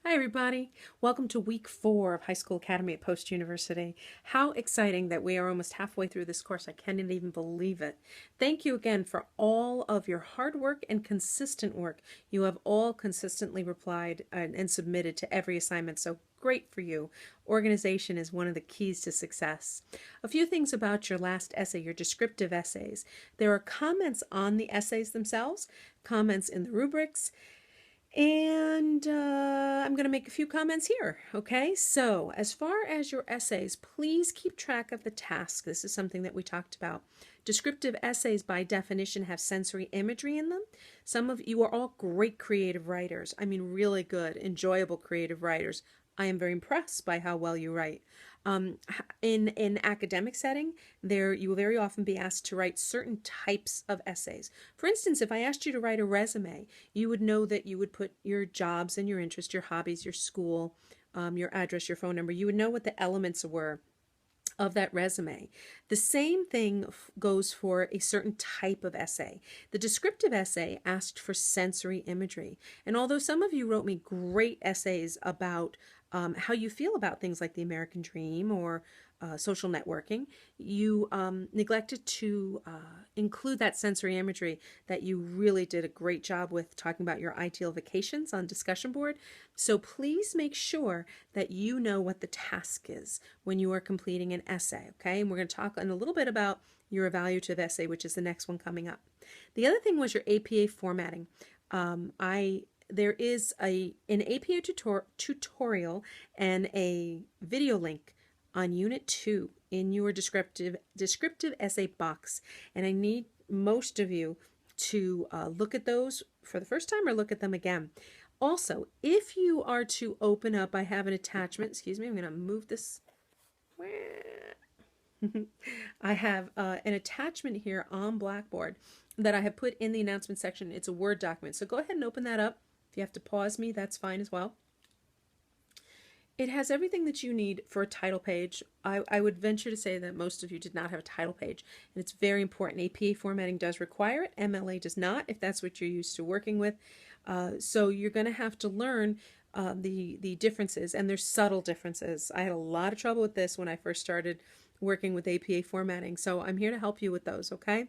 Hi, everybody. Welcome to week 4 of High School Academy at Post University. How exciting that we are almost halfway through this course. I can't even believe it. Thank you again for all of your hard work and consistent work. You have all consistently replied and submitted to every assignment, so great for you. Organization is one of the keys to success. A few things about your last essay, your descriptive essays. There are comments on the essays themselves, comments in the rubrics, and I'm going to make a few comments here, okay? So as far as your essays, please keep track of the task. This is something that we talked about. Descriptive essays, by definition, have sensory imagery in them. Some of you are all great creative writers. I mean, really good, enjoyable creative writers. I am very impressed by how well you write. In academic setting, you will very often be asked to write certain types of essays. For instance, if I asked you to write a resume, you would know that you would put your jobs and your interests, your hobbies, your school, your address, your phone number. You would know what the elements were of that resume. The same thing goes for a certain type of essay. The descriptive essay asked for sensory imagery. And although some of you wrote me great essays about how you feel about things like the American dream or social networking, you neglected to include that sensory imagery that you really did a great job with talking about your ideal vacations on discussion board. So please make sure that you know what the task is when you are completing an essay, okay? And we're going to talk in a little bit about your evaluative essay, which is the next one coming up. The other thing was your APA formatting. There is an APA tutorial and a video link on Unit 2 in your descriptive essay box. And I need most of you to look at those for the first time or look at them again. Also, if you are to open up, I have an attachment. Excuse me, I'm going to move this. I have an attachment here on Blackboard that I have put in the announcement section. It's a Word document. So go ahead and open that up. If you have to pause me, that's fine as well. It has everything that you need for a title page. I would venture to say that most of you did not have a title page, and it's very important. APA formatting does require it. MLA does not, if that's what you're used to working with. So you're going to have to learn the differences, and there's subtle differences. I had a lot of trouble with this when I first started working with APA formatting, so I'm here to help you with those, okay?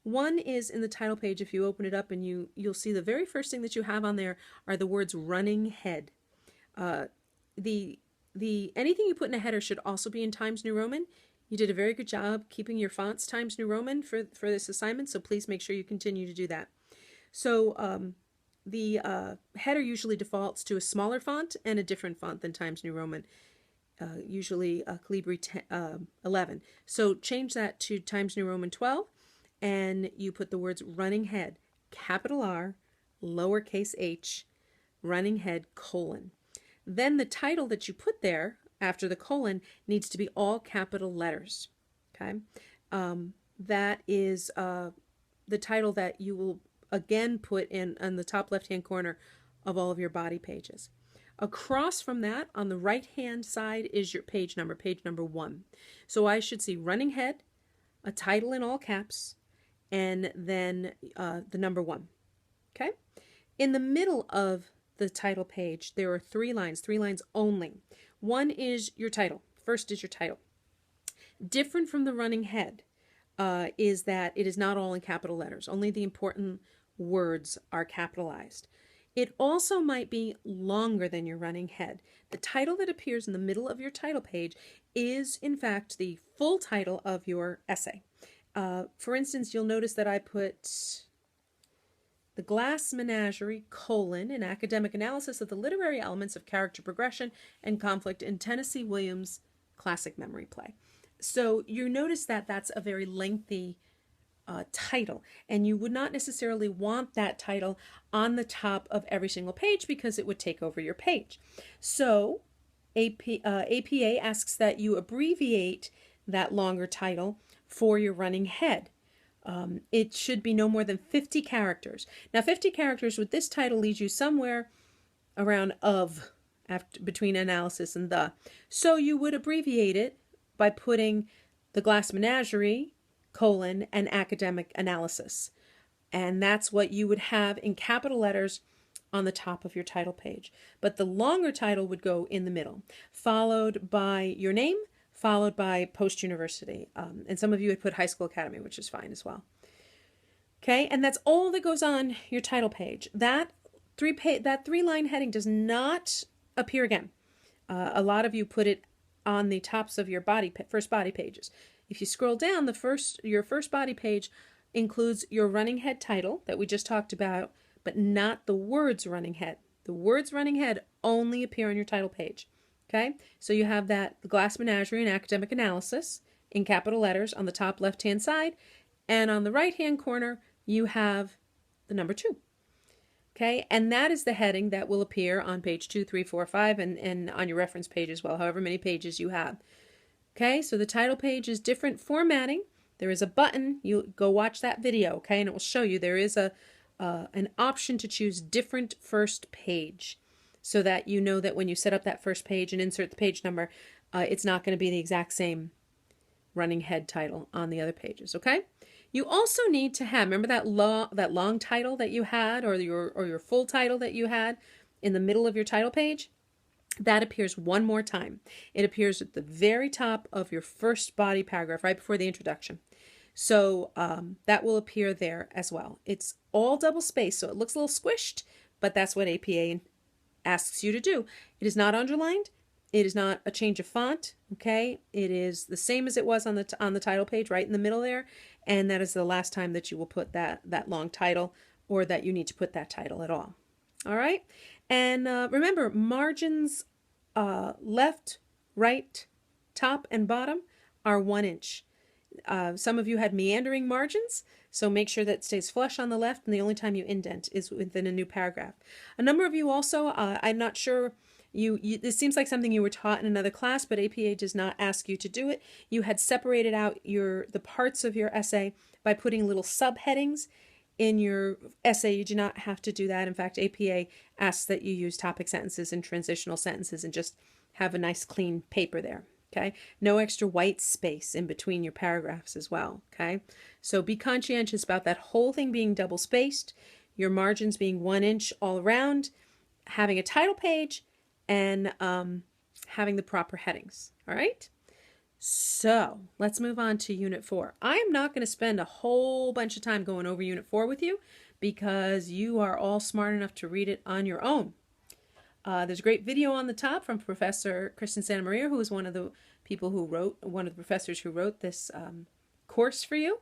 One is in the title page. If you open it up, and you'll see the very first thing that you have on there are the words running head. Anything you put in a header should also be in Times New Roman. You did a very good job keeping your fonts Times New Roman for this assignment, so please make sure you continue to do that. So the header usually defaults to a smaller font and a different font than Times New Roman, usually Calibri 11. So change that to Times New Roman 12, and you put the words running head, capital R, lowercase h, running head, colon. Then the title that you put there after the colon needs to be all capital letters, okay? That is the title that you will again put in on the top left-hand corner of all of your body pages. Across from that, on the right-hand side, is your page number 1. So I should see running head, a title in all caps, and then the number 1, okay? In the middle of the title page, there are 3 lines only. One is your title. First is your title. Different from the running head is that it is not all in capital letters. Only the important words are capitalized. It also might be longer than your running head. The title that appears in the middle of your title page is, in fact, the full title of your essay. For instance, you'll notice that I put The Glass Menagerie, an academic analysis of the literary elements of character progression and conflict in Tennessee Williams' classic memory play. So you notice that that's a very lengthy title, and you would not necessarily want that title on the top of every single page because it would take over your page. So APA asks that you abbreviate that longer title for your running head. It should be no more than 50 characters. Now, 50 characters with this title leads you somewhere around between analysis and the. So you would abbreviate it by putting The Glass Menagerie, and academic analysis. And that's what you would have in capital letters on the top of your title page. But the longer title would go in the middle, followed by your name, followed by post-university. And some of you had put high school academy, which is fine as well. Okay, and that's all that goes on your title page. That three-line heading does not appear again. A lot of you put it on the tops of your first body pages. If you scroll down, your first body page includes your running head title that we just talked about, but not the words running head. The words running head only appear on your title page. Okay, so you have the Glass Menagerie and Academic Analysis in capital letters on the top left-hand side, and on the right-hand corner you have the number 2. Okay, and that is the heading that will appear on page 2, 3, 4, 5, and on your reference page as well, however many pages you have. Okay, so the title page is different formatting. There is a button. You go watch that video, okay, and it will show you there is an option to choose different first page, so that you know that when you set up that first page and insert the page number, it's not going to be the exact same running head title on the other pages, okay? You also need to have, remember that long title that you had, or your full title that you had in the middle of your title page? That appears one more time. It appears at the very top of your first body paragraph, right before the introduction. So that will appear there as well. It's all double spaced, so it looks a little squished, but that's what APA asks you to do. It is not underlined. It is not a change of font, okay? It is the same as it was on the title page, right in the middle there, and that is the last time that you will put that long title, or that you need to put that title at all. All right? And remember, margins left, right, top, and bottom are 1 inch. Some of you had meandering margins, so make sure that stays flush on the left, and the only time you indent is within a new paragraph. A number of you also, I'm not sure, this seems like something you were taught in another class, but APA does not ask you to do it. You had separated out the parts of your essay by putting little subheadings in your essay. You do not have to do that. In fact, APA asks that you use topic sentences and transitional sentences and just have a nice clean paper there. Okay, no extra white space in between your paragraphs as well. Okay, so be conscientious about that whole thing being double spaced, your margins being 1 inch all around, having a title page, and having the proper headings. All right, so let's move on to Unit 4. I am not going to spend a whole bunch of time going over Unit 4 with you, because you are all smart enough to read it on your own. There's a great video on the top from Professor Kristen Santamaria, who is one of the professors who wrote this course for you.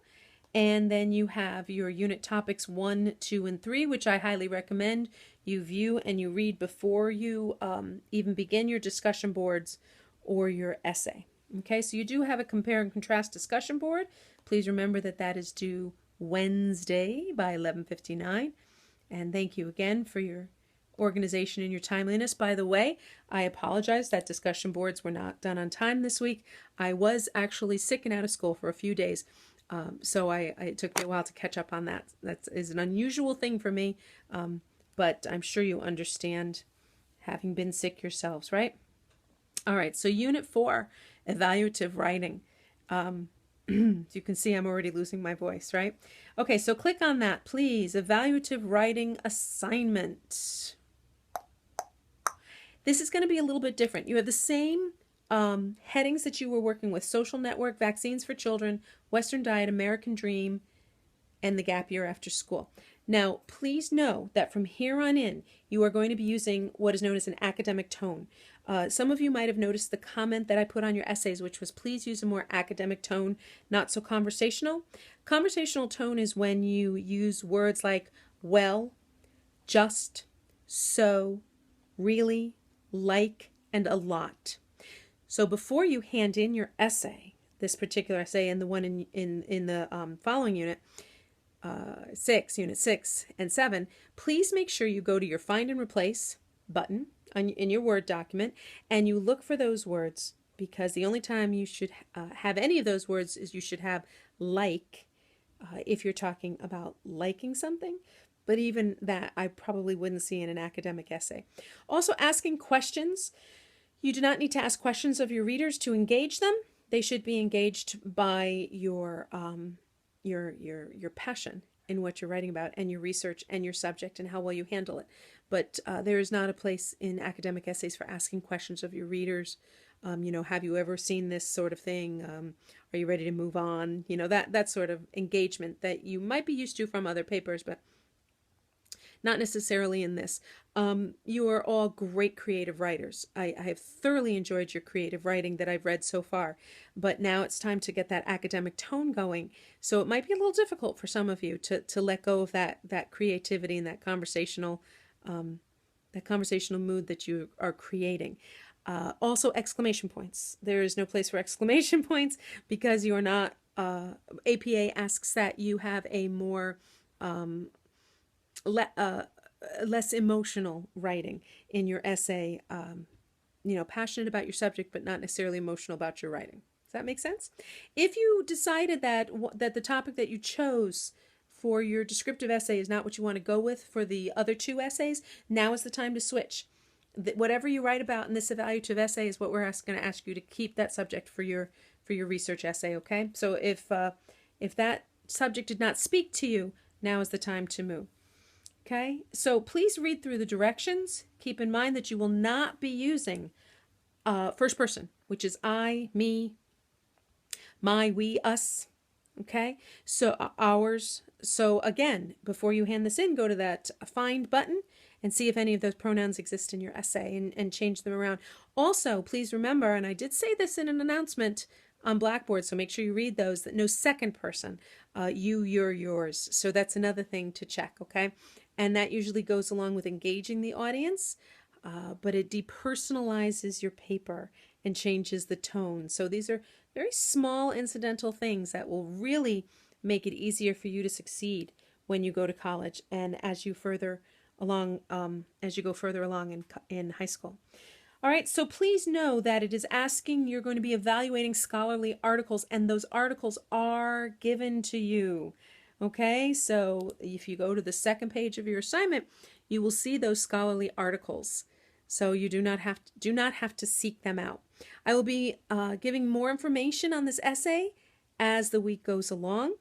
And then you have your unit topics 1, 2, and 3, which I highly recommend you view and you read before you even begin your discussion boards or your essay. Okay, so you do have a compare and contrast discussion board. Please remember that that is due Wednesday by 11:59. And thank you again for your organization and your timeliness. By the way, I apologize that discussion boards were not done on time this week. I was actually sick and out of school for a few days, so it took me a while to catch up on that. That is an unusual thing for me, but I'm sure you understand having been sick yourselves, right? All right, so Unit 4, evaluative writing. As you can see, I'm already losing my voice, right? Okay, so click on that, please. Evaluative writing assignment. This is going to be a little bit different. You have the same headings that you were working with: social network, vaccines for children, Western diet, American dream, and the gap year after school. Now, please know that from here on in, you are going to be using what is known as an academic tone. Some of you might have noticed the comment that I put on your essays, which was please use a more academic tone, not so conversational. Conversational tone is when you use words like well, just, so, really, like, and a lot. So before you hand in your essay, this particular essay and the one in the following unit, Unit 6 and 7, please make sure you go to your Find and Replace button in your Word document and you look for those words, because the only time you should have any of those words is you should have like, if you're talking about liking something. But even that I probably wouldn't see in an academic essay. Also, asking questions. You do not need to ask questions of your readers to engage them. They should be engaged by your passion in what you're writing about, and your research and your subject and how well you handle it. But there is not a place in academic essays for asking questions of your readers. Have you ever seen this sort of thing? Are you ready to move on? That sort of engagement that you might be used to from other papers, but not necessarily in this. You are all great creative writers. I have thoroughly enjoyed your creative writing that I've read so far, but now it's time to get that academic tone going. So it might be a little difficult for some of you to let go of that creativity and that conversational mood that you are creating. Also, exclamation points. There is no place for exclamation points because you are not. APA asks that you have a more less emotional writing in your essay, passionate about your subject, but not necessarily emotional about your writing. Does that make sense? If you decided that the topic that you chose for your descriptive essay is not what you want to go with for the other two essays, now is the time to switch. Whatever you write about in this evaluative essay is what we're going to ask you to keep that subject for your research essay, okay? So if that subject did not speak to you, now is the time to move. Okay, so please read through the directions. Keep in mind that you will not be using first person, which is I, me, my, we, us. Okay, so ours. So again, before you hand this in, go to that find button and see if any of those pronouns exist in your essay and change them around. Also, please remember, and I did say this in an announcement on Blackboard, so make sure you read those, that no second person, you, your, yours. So that's another thing to check, okay? And that usually goes along with engaging the audience, but it depersonalizes your paper and changes the tone. So these are very small incidental things that will really make it easier for you to succeed when you go to college and as you go further along in high school. All right, so please know that it is asking, you're going to be evaluating scholarly articles, and those articles are given to you. Okay, so if you go to the second page of your assignment, you will see those scholarly articles. So you do not have to seek them out. I will be giving more information on this essay as the week goes along.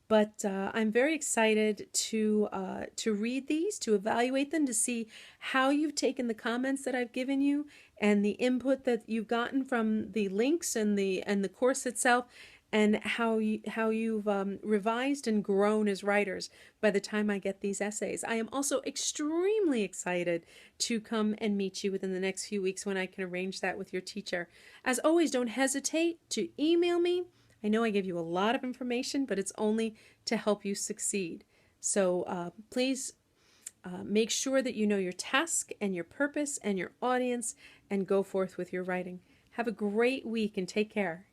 But I'm very excited to read these, to evaluate them, to see how you've taken the comments that I've given you and the input that you've gotten from the links and the course itself, and how you've revised and grown as writers by the time I get these essays. I am also extremely excited to come and meet you within the next few weeks when I can arrange that with your teacher. As always, don't hesitate to email me. I know I give you a lot of information, but it's only to help you succeed. So please make sure that you know your task and your purpose and your audience and go forth with your writing. Have a great week and take care.